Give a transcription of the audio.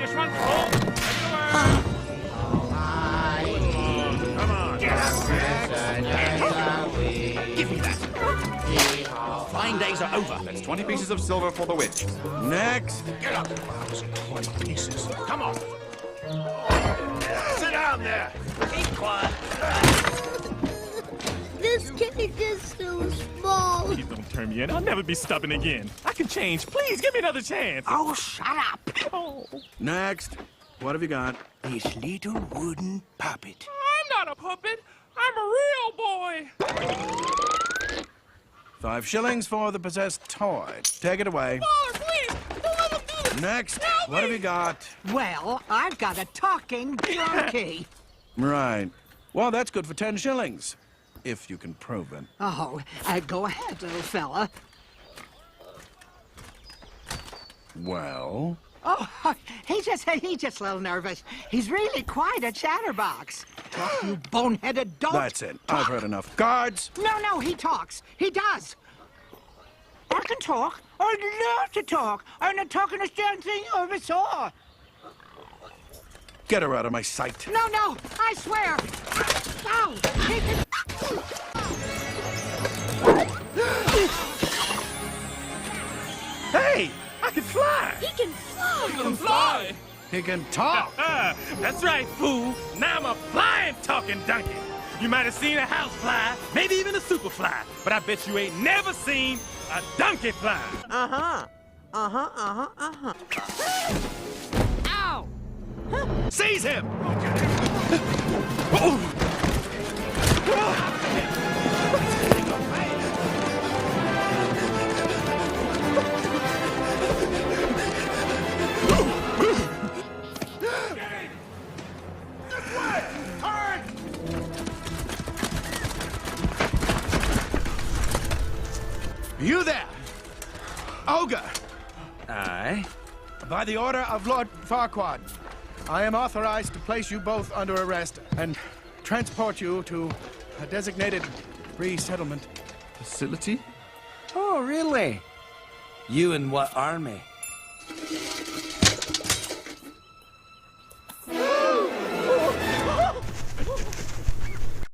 This one's full. Come on. Give me that. Flying days are over. That's 20 pieces of silver for the witch. Next. Get up. 20 pieces. Come on. Sit down there. Keep quiet. This cake is so small. Please don't turn me in. I'll never be stubborn again. I can change. Please give me another chance. Oh, shut up. Oh. Next. What have you got? This little wooden puppet. I'm not a puppet. I'm a real boy. 5 shillings for the possessed toy. Take it away. Father, please. Don't let him do this. Next. Help What have me. you got? Well, I've got a talking donkey. Right. Well, that's good for 10 shillings. If you can prove it. Oh, go ahead, little fella. Well? Oh, he's just a little nervous. He's really quite a chatterbox. Talk, you boneheaded dog. That's it. I've heard enough. Guards! No, he talks. He does. I can talk. I'd love to talk. I'm the talkingest damn thing you ever saw. Get her out of my sight. No, I swear. Ow! He can... Hey, I can fly. He can fly. I can fly. He can talk. That's right, fool. Now I'm a flying talking donkey. You might have seen a house fly, maybe even a super fly, but I bet you ain't never seen a donkey fly. Ow! Seize him! You there! Ogre! Aye. By the order of Lord Farquaad, I am authorized to place you both under arrest and transport you to a designated resettlement Facility? Oh, really? You in what army?